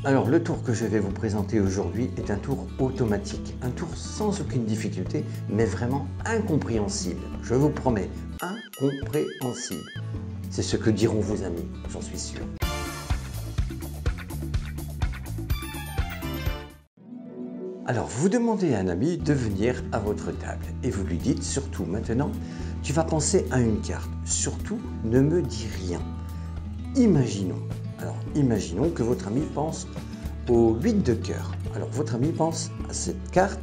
Alors le tour que je vais vous présenter aujourd'hui est un tour automatique, un tour sans aucune difficulté, mais vraiment incompréhensible. Je vous promets, incompréhensible. C'est ce que diront vos amis, j'en suis sûr. Alors vous demandez à un ami de venir à votre table et vous lui dites surtout maintenant, tu vas penser à une carte, surtout ne me dis rien. Imaginons que votre ami pense au 8 de cœur. Alors votre ami pense à cette carte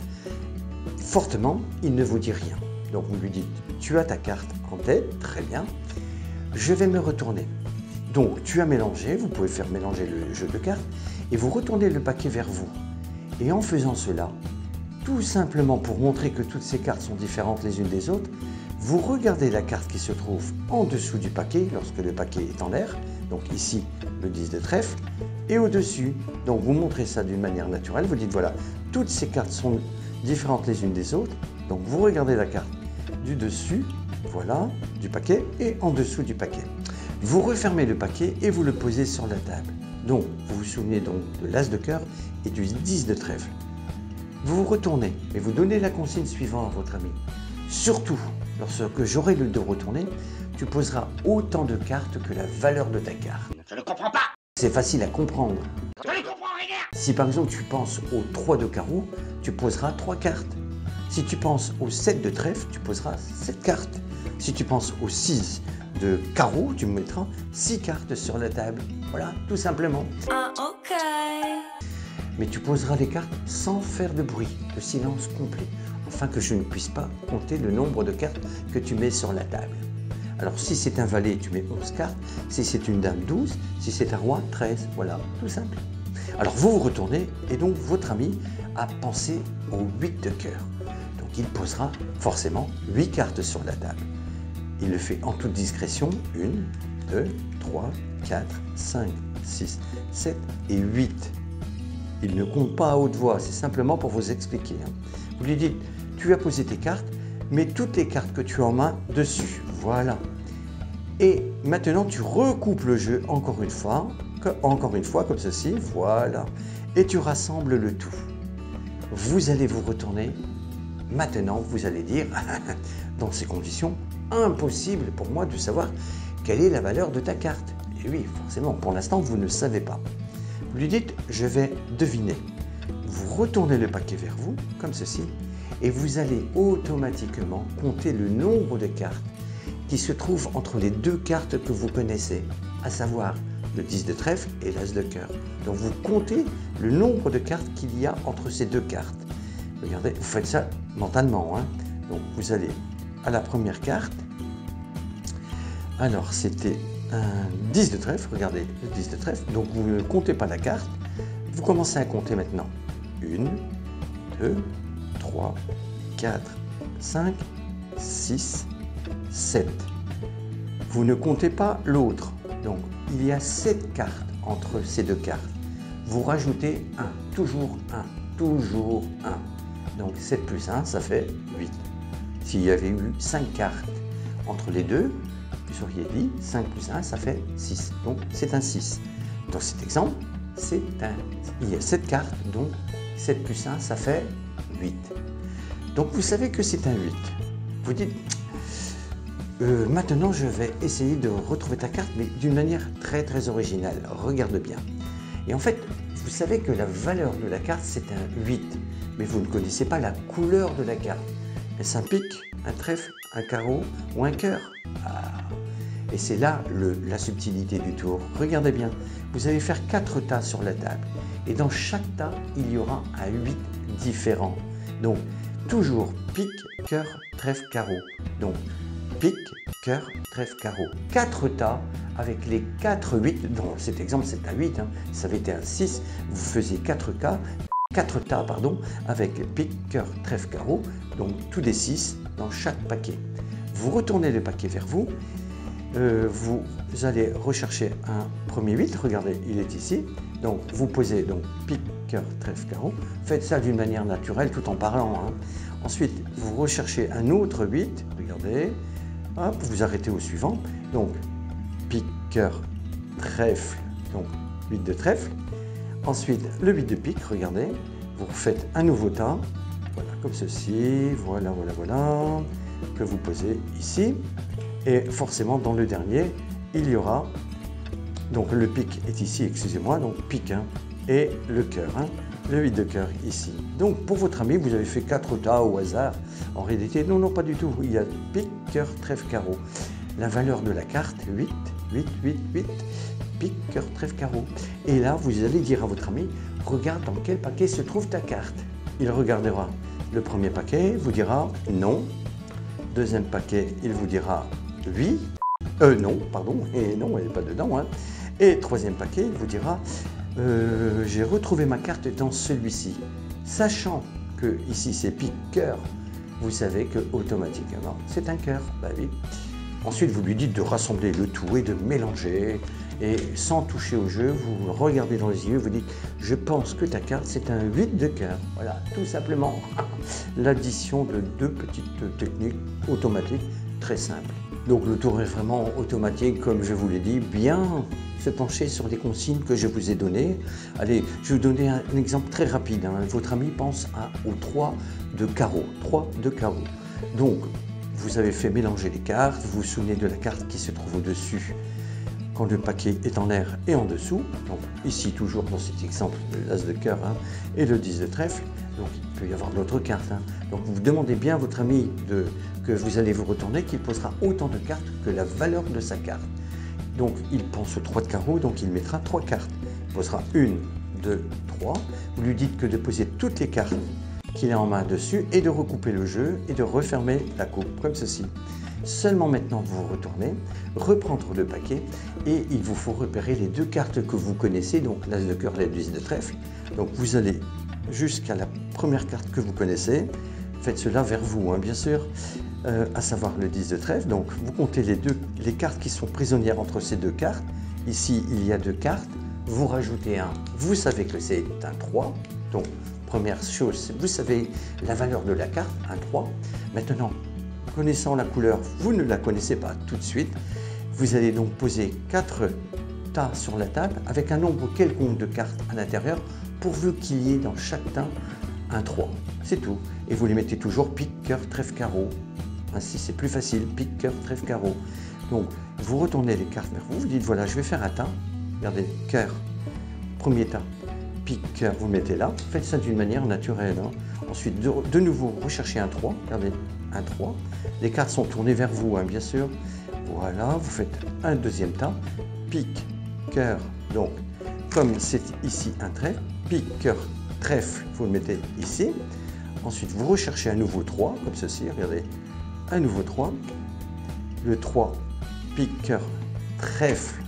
fortement, il ne vous dit rien. Donc vous lui dites, tu as ta carte en tête, très bien, je vais me retourner. Donc tu as mélangé, vous pouvez faire mélanger le jeu de cartes et vous retournez le paquet vers vous. Et en faisant cela, tout simplement pour montrer que toutes ces cartes sont différentes les unes des autres, vous regardez la carte qui se trouve en dessous du paquet, lorsque le paquet est en l'air, donc ici le 10 de trèfle, et au-dessus, donc vous montrez ça d'une manière naturelle, vous dites voilà, toutes ces cartes sont différentes les unes des autres, donc vous regardez la carte du dessus, voilà, du paquet, et en dessous du paquet. Vous refermez le paquet et vous le posez sur la table. Donc, vous vous souvenez donc de l'as de cœur et du 10 de trèfle. Vous vous retournez et vous donnez la consigne suivante à votre ami. Surtout, lorsque j'aurai le de retourner, tu poseras autant de cartes que la valeur de ta carte. Je ne comprends pas. C'est facile à comprendre. Je ne comprends rien. Si par exemple tu penses au 3 de carreau, tu poseras 3 cartes. Si tu penses au 7 de trèfle, tu poseras 7 cartes. Si tu penses au 6 de carreau, tu me mettras 6 cartes sur la table. Voilà, tout simplement. Ah, ok. Mais tu poseras les cartes sans faire de bruit, de silence complet, afin que je ne puisse pas compter le nombre de cartes que tu mets sur la table. Alors si c'est un valet, tu mets 11 cartes, si c'est une dame, 12, si c'est un roi, 13, voilà, tout simple. Alors vous vous retournez et donc votre ami a pensé au 8 de cœur. Donc il posera forcément 8 cartes sur la table. Il le fait en toute discrétion, 1, 2, 3, 4, 5, 6, 7 et 8. Il ne compte pas à haute voix, c'est simplement pour vous expliquer. Vous lui dites, tu as posé tes cartes, mets toutes les cartes que tu as en main dessus, voilà. Et maintenant tu recoupes le jeu encore une fois comme ceci, voilà. Et tu rassembles le tout. Vous allez vous retourner. Maintenant, vous allez dire, dans ces conditions, impossible pour moi de savoir quelle est la valeur de ta carte. Et oui, forcément, pour l'instant, vous ne savez pas. Vous lui dites, je vais deviner. Vous retournez le paquet vers vous, comme ceci, et vous allez automatiquement compter le nombre de cartes qui se trouvent entre les deux cartes que vous connaissez, à savoir le 10 de trèfle et l'as de cœur. Donc vous comptez le nombre de cartes qu'il y a entre ces deux cartes. Regardez, vous faites ça mentalement. Donc vous allez à la première carte. Alors c'était un 10 de trèfle, regardez le 10 de trèfle. Donc vous ne comptez pas la carte. Vous commencez à compter maintenant. 1, 2, 3, 4, 5, 6, 7. Vous ne comptez pas l'autre. Donc il y a 7 cartes entre ces deux cartes. Vous rajoutez 1, toujours 1, toujours 1. Donc 7 plus 1, ça fait 8. S'il y avait eu 5 cartes entre les deux, vous auriez dit 5 plus 1, ça fait 6. Donc c'est un 6. Dans cet exemple, il y a 7 cartes, donc 7 plus 1, ça fait 8. Donc vous savez que c'est un 8. Vous dites, maintenant je vais essayer de retrouver ta carte, mais d'une manière très très originale. Regarde bien. Et en fait, vous savez que la valeur de la carte, c'est un 8. Mais vous ne connaissez pas la couleur de la carte. Est-ce un pic, un trèfle, un carreau ou un cœur? Et c'est là la subtilité du tour. Regardez bien, vous allez faire 4 tas sur la table. Et dans chaque tas, il y aura un 8 différent. Donc, toujours pic, cœur, trèfle, carreau. Donc, pic, cœur, trèfle, carreau. 4 tas avec les 4 8. Dans cet exemple, c'est un 8. Ça avait été un 6. Vous faisiez 4 tas, avec pic, cœur, trèfle, carreau. Donc, tous des 6 dans chaque paquet. Vous retournez le paquet vers vous. Vous allez rechercher un premier 8. Regardez, il est ici. Donc, vous posez donc pic, cœur, trèfle, carreau. Faites ça d'une manière naturelle tout en parlant. Ensuite, vous recherchez un autre 8. Regardez. Hop, vous arrêtez au suivant. Donc, pic, cœur, trèfle. Donc, 8 de trèfle. Ensuite, le 8 de pique, regardez, vous faites un nouveau tas, voilà, comme ceci, voilà, que vous posez ici. Et forcément, dans le dernier, il y aura, donc le pique est ici, excusez-moi, donc pique, hein, et le cœur, hein, le 8 de cœur ici. Donc pour votre ami, vous avez fait 4 tas au hasard. En réalité, non, pas du tout. Il y a pique, cœur, trèfle, carreau. La valeur de la carte, 8, 8, 8, 8, pique, cœur, trèfle, carreau. Et là, vous allez dire à votre ami, regarde dans quel paquet se trouve ta carte. Il regardera le premier paquet, vous dira non. Deuxième paquet, il vous dira oui. Non, pardon, et non, elle n'est pas dedans. Hein. Et troisième paquet, il vous dira j'ai retrouvé ma carte dans celui-ci. Sachant que ici c'est pique cœur, vous savez que automatiquement c'est un cœur. Bah oui. Ensuite, vous lui dites de rassembler le tout et de mélanger. Et sans toucher au jeu, vous le regardez dans les yeux, vous dites je pense que ta carte c'est un 8 de cœur. Voilà, tout simplement l'addition de 2 petites techniques automatiques très simples. Donc le tour est vraiment automatique, comme je vous l'ai dit, bien se pencher sur les consignes que je vous ai données. Allez, je vais vous donner un exemple très rapide. Hein. Votre ami pense au 3 de carreau. 3 de carreau. Donc, vous avez fait mélanger les cartes, vous vous souvenez de la carte qui se trouve au-dessus quand le paquet est en l'air et en dessous. Donc ici, toujours dans cet exemple, l'as de cœur hein, et le 10 de trèfle. Donc il peut y avoir d'autres cartes. Hein. Donc vous demandez bien à votre ami que vous allez vous retourner qu'il posera autant de cartes que la valeur de sa carte. Donc il pense au 3 de carreau, donc il mettra 3 cartes. Il posera 1, 2, 3. Vous lui dites que de poser toutes les cartes qu'il a en main dessus et de recouper le jeu et de refermer la coupe comme ceci. Seulement maintenant vous vous retournez, reprendre le paquet et il vous faut repérer les 2 cartes que vous connaissez, donc l'as de cœur et le 10 de trèfle. Donc vous allez jusqu'à la première carte que vous connaissez, faites cela vers vous hein, bien sûr, à savoir le 10 de trèfle. Donc vous comptez les cartes qui sont prisonnières entre ces 2 cartes. Ici il y a 2 cartes, vous rajoutez un, vous savez que c'est un 3, donc première chose, vous savez la valeur de la carte, un 3. Maintenant, connaissant la couleur, vous ne la connaissez pas tout de suite. Vous allez donc poser 4 tas sur la table avec un nombre quelconque de cartes à l'intérieur pourvu qu'il y ait dans chaque tas un 3. C'est tout. Et vous les mettez toujours pique, cœur, trèfle, carreau. Ainsi, c'est plus facile. Pique, cœur, trèfle, carreau. Donc, vous retournez les cartes vers vous. Vous dites, voilà, je vais faire un tas. Regardez, cœur, premier tas. Pique, cœur, vous le mettez là. Faites ça d'une manière naturelle. Hein. Ensuite, de nouveau, recherchez un 3. Regardez, un 3. Les cartes sont tournées vers vous, hein, bien sûr. Voilà, vous faites un deuxième tas. Pique, cœur, donc, comme c'est ici un trèfle, pique, cœur, trèfle, vous le mettez ici. Ensuite, vous recherchez un nouveau 3, comme ceci, regardez, un nouveau 3. Le 3, pique, cœur, trèfle,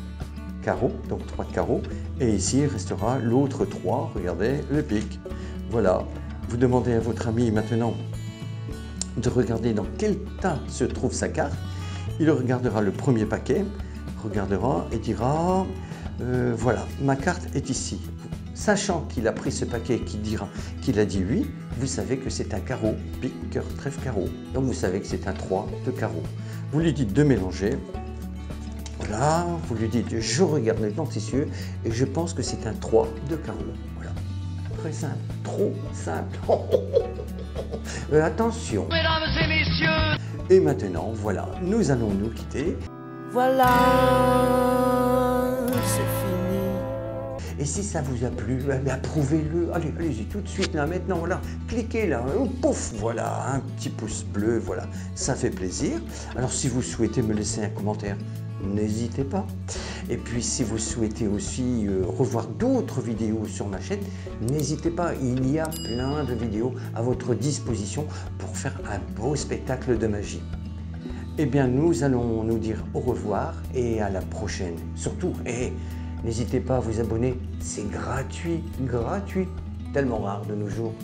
carreau, donc 3 de carreau. Et ici, il restera l'autre 3, regardez, le pique. Voilà, vous demandez à votre ami maintenant de regarder dans quel tas se trouve sa carte. Il regardera le premier paquet, regardera et dira voilà, ma carte est ici. Sachant qu'il a pris ce paquet qu'il a dit oui, vous savez que c'est un carreau, pique, cœur, trèfle, carreau. Donc vous savez que c'est un 3 de carreau. Vous lui dites de mélanger. Voilà, vous lui dites je regarde le denticieux et je pense que c'est un 3 de carreau. Voilà, très simple, trop simple. Attention. Mesdames et messieurs. Et maintenant, voilà, nous allons nous quitter. Voilà, c'est fini. Et si ça vous a plu, approuvez-le. Allez-y tout de suite là, maintenant, voilà. Cliquez là, pouf, voilà, un petit pouce bleu, voilà. Ça fait plaisir. Alors si vous souhaitez me laisser un commentaire, n'hésitez pas. Et puis si vous souhaitez aussi revoir d'autres vidéos sur ma chaîne, n'hésitez pas, il y a plein de vidéos à votre disposition pour faire un beau spectacle de magie. Eh bien nous allons nous dire au revoir et à la prochaine. Surtout, n'hésitez pas à vous abonner, c'est gratuit, tellement rare de nos jours.